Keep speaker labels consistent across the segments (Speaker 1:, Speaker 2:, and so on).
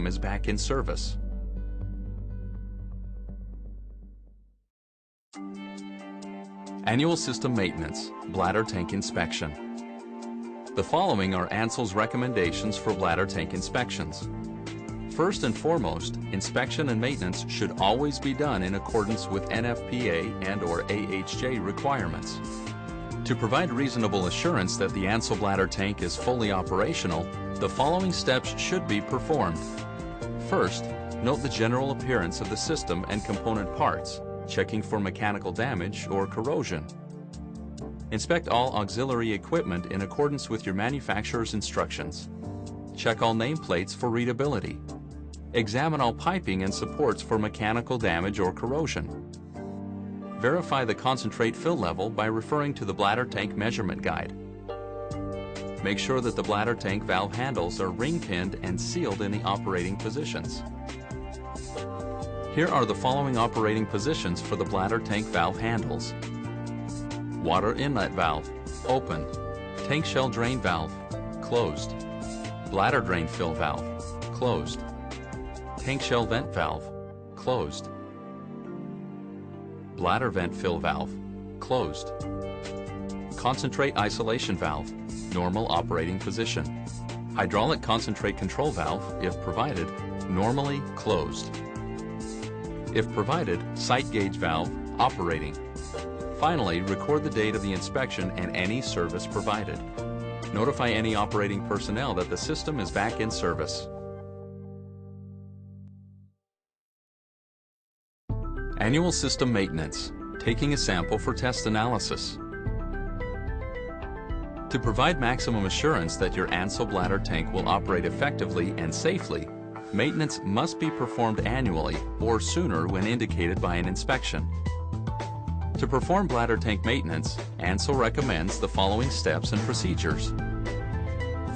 Speaker 1: is back in service. Annual System Maintenance, Bladder Tank Inspection. The following are Ansul's recommendations for bladder tank inspections. First and foremost, inspection and maintenance should always be done in accordance with NFPA and/or AHJ requirements. To provide reasonable assurance that the Ansul bladder tank is fully operational, the following steps should be performed. First, note the general appearance of the system and component parts, checking for mechanical damage or corrosion. Inspect all auxiliary equipment in accordance with your manufacturer's instructions. Check all nameplates for readability. Examine all piping and supports for mechanical damage or corrosion. Verify the concentrate fill level by referring to the bladder tank measurement guide. Make sure that the bladder tank valve handles are ring-pinned and sealed in the operating positions. Here are the following operating positions for the bladder tank valve handles. Water inlet valve, open. Tank shell drain valve, closed. Bladder drain fill valve, closed. Tank shell vent valve, closed. Bladder vent fill valve, closed. Concentrate isolation valve, normal operating position. Hydraulic concentrate control valve, if provided, normally closed. If provided, sight gauge valve, operating. Finally, record the date of the inspection and any service provided. Notify any operating personnel that the system is back in service. Annual System Maintenance, taking a sample for test analysis. To provide maximum assurance that your Ansul bladder tank will operate effectively and safely, maintenance must be performed annually or sooner when indicated by an inspection. To perform bladder tank maintenance, Ansul recommends the following steps and procedures.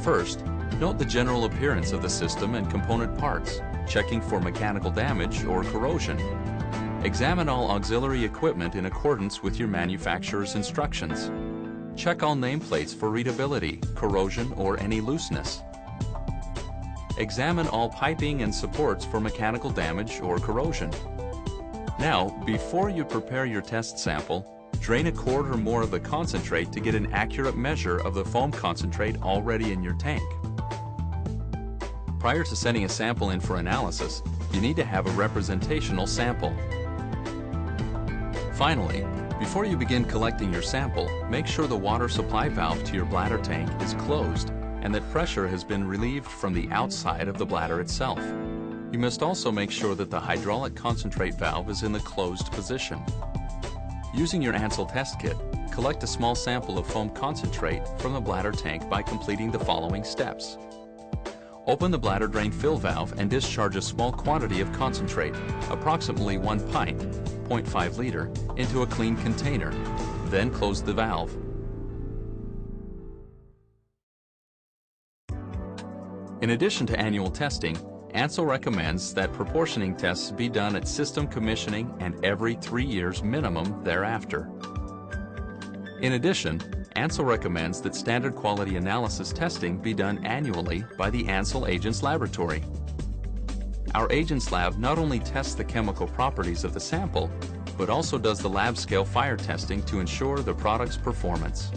Speaker 1: First, note the general appearance of the system and component parts, checking for mechanical damage or corrosion. Examine all auxiliary equipment in accordance with your manufacturer's instructions. Check all nameplates for readability, corrosion, or any looseness. Examine all piping and supports for mechanical damage or corrosion. Now, before you prepare your test sample, drain a quart or more of the concentrate to get an accurate measure of the foam concentrate already in your tank. Prior to sending a sample in for analysis, you need to have a representational sample. Finally, before you begin collecting your sample, make sure the water supply valve to your bladder tank is closed and that pressure has been relieved from the outside of the bladder itself. You must also make sure that the hydraulic concentrate valve is in the closed position. Using your Ansul test kit, collect a small sample of foam concentrate from the bladder tank by completing the following steps. Open the bladder drain fill valve and discharge a small quantity of concentrate, approximately 1 pint, 0.5 liter, into a clean container. Then close the valve. In addition to annual testing, Ansul recommends that proportioning tests be done at system commissioning and every 3 years minimum thereafter. In addition, Ansul recommends that standard quality analysis testing be done annually by the Ansul Agents Laboratory. Our Agents Lab not only tests the chemical properties of the sample, but also does the lab scale fire testing to ensure the product's performance.